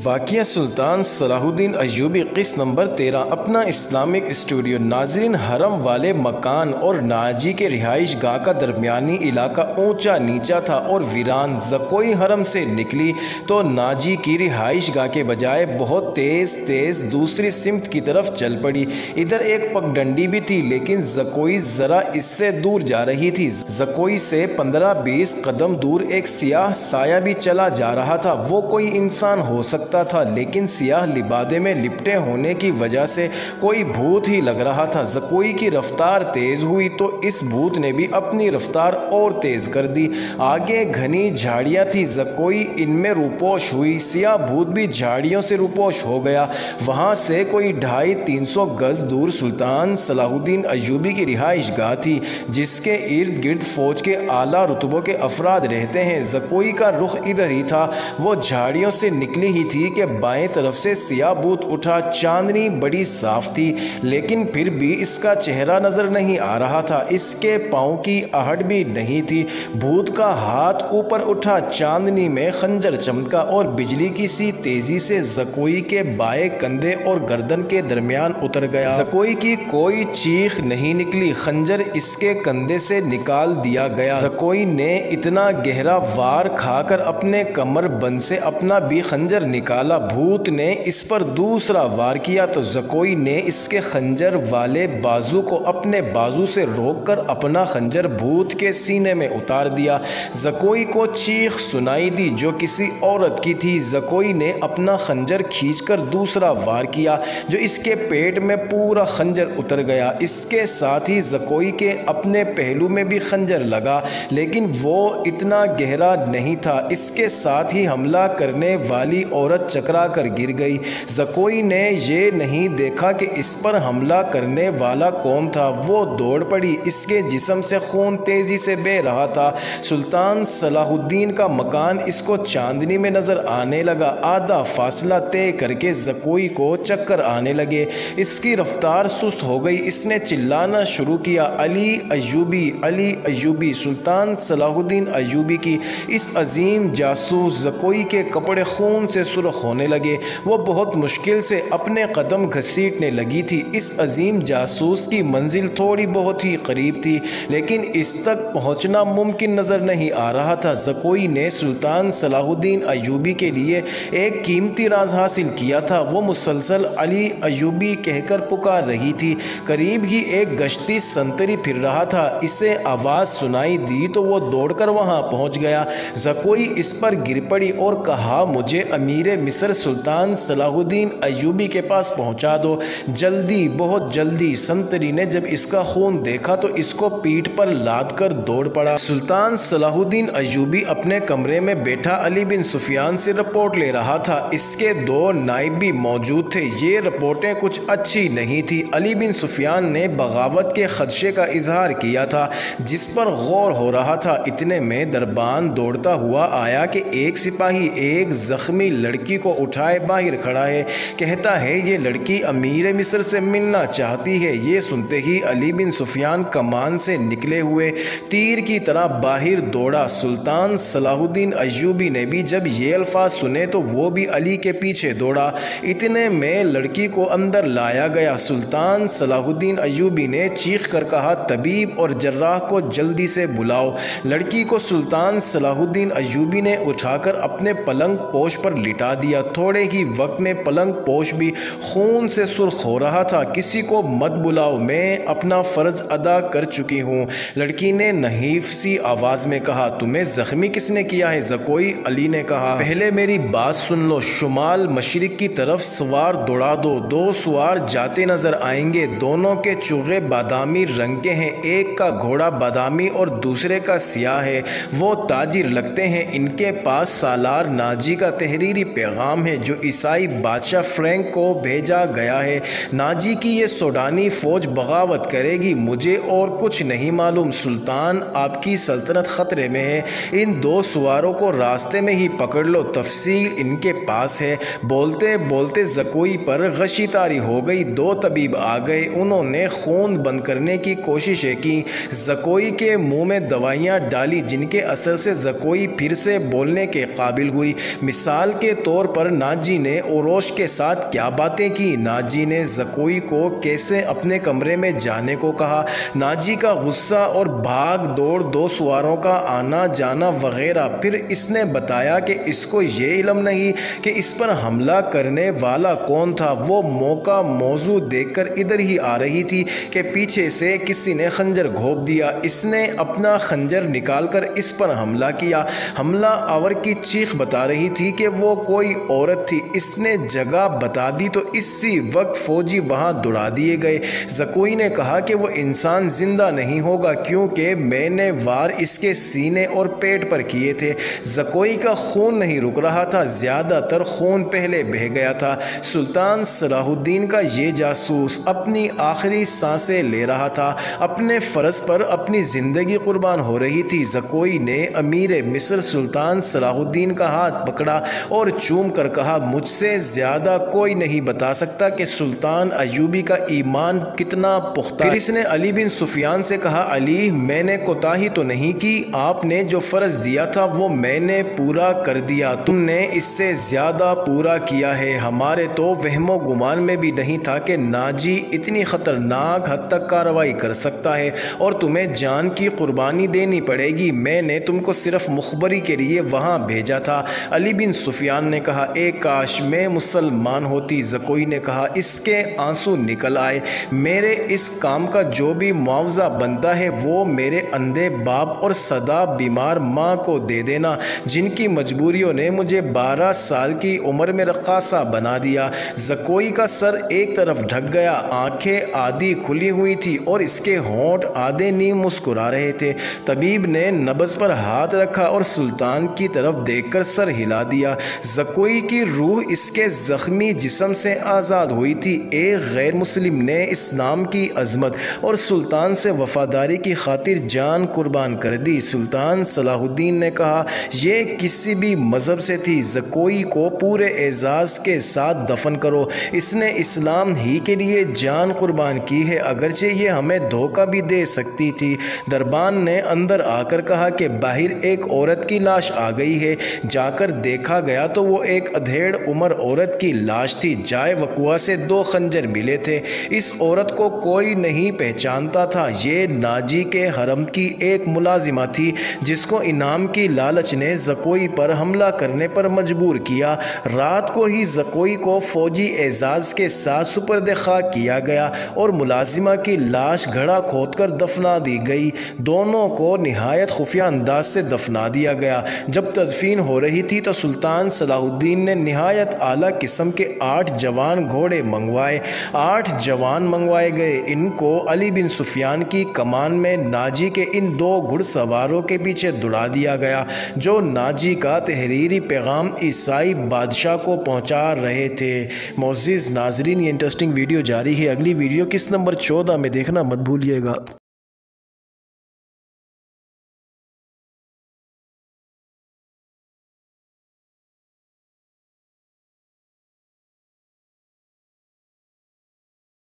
واقعہ سلطان صلاح الدین ایوبی قسط نمبر 13 اپنا اسلامک اسٹوڈیو۔ ناظرین، حرم والے مکان اور ناجی کے رہائش گاہ کا درمیانی علاقہ اونچا نیچا تھا اور ویران۔ زکوئی حرم سے نکلی تو ناجی کی رہائش گاہ کے بجائے بہت تیز تیز دوسری سمت کی طرف چل پڑی۔ ادھر ایک پگڈنڈی بھی تھی لیکن زکوئی ذرا اس سے دور جا رہی تھی۔ زکوئی سے 15-20 قدم دور ایک سیاہ سایہ بھی چلا جا رہا تھا۔ وہ کوئی انسان ہو سکتا تھا لیکن سیاہ لبادے میں لپٹے ہونے کی وجہ سے کوئی بھوت ہی لگ رہا تھا۔ زکوئی کی رفتار تیز ہوئی تو اس بھوت نے بھی اپنی رفتار اور تیز کر دی۔ آگے گھنی جھاڑیاں تھی، زکوئی ان میں روپوش ہوئی۔ سیاہ بھوت بھی جھاڑیوں سے روپوش ہو گیا۔ وہاں سے کوئی 250-300 گز دور سلطان صلاح الدین ایوبی کی رہائش گاہ تھی جس کے ارد گرد فوج کے اعلیٰ رتبوں کے افراد رہتے ہیں۔ زکوئی کا رخ ادھر ہی تھا۔ وہ جھاڑیوں سے نکلی ہی تھی کہ بائیں طرف سے سیاہ بھوت اٹھا۔ چاندنی بڑی صاف تھی لیکن پھر بھی اس کا چہرہ نظر نہیں آ رہا تھا، اس کے پاؤں کی آہٹ بھی نہیں تھی۔ بھوت کا ہاتھ اوپر اٹھا، چاندنی میں خنجر چمکا اور بجلی کی سی تیزی سے زکوئی کے بائیں کندھے اور گردن کے درمیان اتر گیا۔ زکوئی کی کوئی چیخ نہیں نکلی، خنجر اس کے کندھے سے نکال دیا گیا۔ زکوئی نے اتنا گہرا وار کھا کر اپنے کمر بند سے اپنا بھی خنجر نکالا۔ بھوت نے اس پر دوسرا وار کیا تو زکوئی نے اس کے خنجر والے بازو کو اپنے بازو سے روک کر اپنا خنجر بھوت کے سینے میں اتار دیا۔ زکوئی کو چیخ سنائی دی جو کسی عورت کی تھی۔ زکوئی نے اپنا خنجر کھینچ کر دوسرا وار کیا جو اس کے پیٹ میں پورا خنجر اتر گیا۔ اس کے ساتھ ہی زکوئی کے اپنے پہلو میں بھی خنجر لگا لیکن وہ اتنا گہرا نہیں تھا۔ اس کے ساتھ ہی حملہ کرنے والی عورت چکرا کر گر گئی۔ زکوئی نے یہ نہیں دیکھا کہ اس پر حملہ کرنے والا کون تھا۔ وہ دوڑ پڑی، اس کے جسم سے خون تیزی سے بہہ رہا تھا۔ سلطان صلاح الدین کا مکان اس کو چاندنی میں نظر آنے لگا۔ آدھا فاصلہ طے کر کے زکوئی کو چکر آنے لگے، اس کی رفتار سست ہو گئی۔ اس نے چلانا شروع کیا، علی ایوبی، علی ایوبی۔ سلطان صلاح الدین ایوبی کی اس عظیم جاسوس زکوئی کے کپڑے خون سے سرخ ہونے لگے۔ وہ بہت مشکل سے اپنے قدم گھسیٹنے لگی تھی۔ اس عظیم جاسوس کی منزل تھوڑی بہت ہی قریب تھی لیکن اس تک پہنچنا ممکن نظر نہیں آ رہا تھا۔ زکوئی نے سلطان صلاح الدین ایوبی کے لیے ایک قیمتی راز حاصل کیا تھا۔ وہ مسلسل علی ایوبی کہہ کر پکار رہی تھی۔ قریب ہی ایک گشتی سنتری پھر رہا تھا، اسے آواز سنائی دی تو وہ دوڑ کر وہاں پہنچ گیا۔ زکوئی اس پر گر پڑی اور کہا، مجھے امیر مصر سلطان صلاح الدین ایوبی کے پاس پہنچا دو، جلدی، بہت جلدی۔ سنتری نے جب اس کا خون دیکھا تو اس کو پیٹھ پر لاد کر دوڑ پڑا۔ سلطان صلاح الدین ایوبی اپنے کمرے میں بیٹھا علی بن سفیان سے رپورٹ لے رہا تھا۔ اس کے 2 نائب بھی موجود تھے۔ یہ رپورٹیں کچھ اچھی نہیں تھی۔ علی بن سفیان نے بغاوت کے خدشے کا اظہار کیا تھا جس پر غور ہو رہا تھا۔ اتنے میں دربان دوڑتا ہوا آیا کہ ایک سپاہی ایک زخمی لڑکی کو اٹھائے باہر کھڑا ہے، کہتا ہے یہ لڑکی امیر مصر سے ملنا چاہتی ہے۔ یہ سنتے ہی علی بن سفیان کمان سے نکلے ہوئے تیر کی طرح باہر دوڑا۔ سلطان صلاح الدین ایوبی نے بھی جب یہ الفاظ سنے تو وہ بھی علی کے پیچھے دوڑا۔ اتنے میں لڑکی کو اندر لایا گیا۔ سلطان صلاح الدین ایوبی نے چیخ کر کہا، طبیب اور جراح کو جلدی سے بلاؤ۔ لڑکی کو سلطان صلاح الدین ایوبی نے اٹھا کر اپنے پلنگ پوش پر لٹا دیا۔ تھوڑے ہی وقت میں پلنگ پوش بھی خون سے سرخ ہو رہا تھا۔ کسی کو مت بلاؤ، میں اپنا فرض ادا کر چکی ہوں، لڑکی نے نحیف سی آواز میں کہا۔ تمہیں زخمی کس نے کیا ہے زکوئی؟ علی نے کہا، پہلے میری بات سن لو۔ شمال مشرق کی طرف سوار دوڑا دو۔ 2 سوار جاتے نظر آئیں گے، دونوں کے چوغے بادامی رنگ کے ہیں، ایک کا گھوڑا بادامی اور دوسرے کا سیاہ ہے۔ وہ تاجر لگتے ہیں، ان کے پاس سالار ناجی کا تحریری پیغام ہے جو عیسائی بادشاہ فرینک کو بھیجا گیا ہے۔ ناجی کی یہ سوڈانی فوج بغاوت کرے گی، مجھے اور کچھ نہیں معلوم۔ سلطان، آپ کی سلطنت خطرے میں ہے۔ ان 2 سواروں کو راستے میں ہی پکڑ لو، تفصیل ان کے پاس ہے۔ بولتے بولتے زکوئی پر غشی طاری ہو گئی۔ 2 طبیب آ گئے، انہوں نے خون بند کرنے کی کوششیں کی، زکوئی کے منہ میں دوائیاں ڈالی جن کے اثر سے زکوئی پھر سے بولنے کے قابل ہوئی۔ مثال کے طور پر ناجی نے اوروش کے ساتھ کیا باتیں کی؟ ناجی نے زکوئی کو کیسے اپنے کمرے میں جانے کو کہا؟ ناجی کا غصہ اور بھاگ دوڑ، 2 سواروں کا آنا جانا وغیرہ۔ پھر اس نے بتایا کہ اس کو یہ علم نہیں کہ اس پر حملہ کرنے والا کون تھا۔ وہ موقع موضوع دیکھ کر ادھر ہی آ رہی تھی کہ پیچھے سے کسی نے خنجر گھونپ دیا۔ اس نے اپنا خنجر نکال کر اس پر حملہ کیا۔ حملہ آور کی چیخ بتا رہی تھی کہ وہ کوئی عورت تھی۔ اس نے جگہ بتا دی تو اسی وقت فوجی وہاں دوڑا دیے گئے۔ زکوئی نے کہا کہ وہ انسان زندہ نہیں ہوگا کیونکہ میں نے وار اس کے سینے اور پیٹ پر کیے تھے۔ زکوئی کا خون نہیں رک رہا تھا، زیادہ تر خون پہلے بہہ گیا تھا۔ سلطان صلاح الدین کا یہ جاسوس اپنی آخری سانسیں لے رہا تھا۔ اپنے فرض پر اپنی زندگی قربان ہو رہی تھی۔ زکوئی نے امیر مصر سلطان صلاح الدین کا ہاتھ پکڑا اور چوم کر کہا، مجھ سے زیادہ کوئی نہیں بتا سکتا کہ سلطان ایوبی کا ایمان کتنا پختہ ہے۔ پھر اس نے علی بن سفیان سے کہا، علی، میں نے کوتاہی تو نہیں کی، آپ نے جو فرض دیا تھا وہ میں نے پورا کر دیا، تم نے اس سے زیادہ پورا کیا ہے۔ ہمارے تو وہم و گمان میں بھی نہیں تھا کہ ناجی اتنی خطرناک حد تک کارروائی کر سکتا ہے اور تمہیں جان کی قربانی دینی پڑے گی۔ میں نے تم کو صرف مخبری کے لیے وہاں بھیجا تھا۔ علی بن سفیان نے کہا، اے کاش میں مسلمان ہوتی۔ زکوئی نے کہا، اس کے آنسو نکل آئے، میرے اس کام کا جو بھی معاوضہ بنتا ہے وہ میرے اندھے باپ اور سدا بیمار ماں کو دے دینا، جن کی مجبوریوں نے مجھے 12 سال کی عمر میں رقاصہ بنا دیا۔ زکوئی کا سر ایک طرف ڈھک گیا، آنکھیں آدھی کھلی ہوئی تھی اور اس کے ہونٹ آدھے نیم مسکرا رہے تھے۔ طبیب نے نبض پر ہاتھ رکھا اور سلطان کی طرف دیکھ کر سر ہلا دیا۔ زکوئی کی روح اس کے زخمی جسم سے آزاد ہوئی تھی۔ ایک غیر مسلم نے اسلام کی عظمت اور سلطان سے وفاداری کی خاطر جان قربان کر دی۔ سلطان صلاح الدین نے کہا، یہ کسی بھی مذہب سے تھی، زکوئی کو پورے اعزاز کے ساتھ دفن کرو، اس نے اسلام ہی کے لیے جان قربان کی ہے، اگرچہ یہ ہمیں دھوکہ بھی دے سکتی تھی۔ دربان نے اندر آ کر کہا کہ باہر ایک عورت کی لاش آ گئی ہے۔ جا کر دیکھا گیا تو وہ ایک ادھیڑ عمر عورت کی لاش تھی، جائے وقوع سے 2 خنجر ملے تھے۔ اس عورت کو کوئی نہیں پہچانتا تھا، یہ ناجی کے حرم کی ایک ملازمہ تھی جس کو انعام کی لالچ نے زکوئی پر حملہ کرنے پر مجبور کیا۔ رات کو ہی زکوئی کو فوجی اعزاز کے ساتھ سپرد خاک کیا گیا اور ملازمہ کی لاش گھڑا کھود کر دفنا دی گئی۔ دونوں کو نہایت خفیہ انداز سے دفنا دیا گیا۔ جب تدفین ہو رہی تھی تو سلطان صلاح الدین نے نہایت اعلیٰ قسم کے 8 جوان گھوڑے منگوائے۔ 8 جوان منگوائے گئے۔ ان کو علی بن سفیان کی کمان میں ناجی کے ان 2 گھڑ سواروں کے پیچھے دوڑا دیا گیا جو ناجی کا تحریری پیغام عیسائی بادشاہ کو پہنچا رہے تھے۔ معزز ناظرین، یہ انٹرسٹنگ ویڈیو جاری ہے، اگلی ویڈیو قسط نمبر 14 میں دیکھنا مت بھولیے گا۔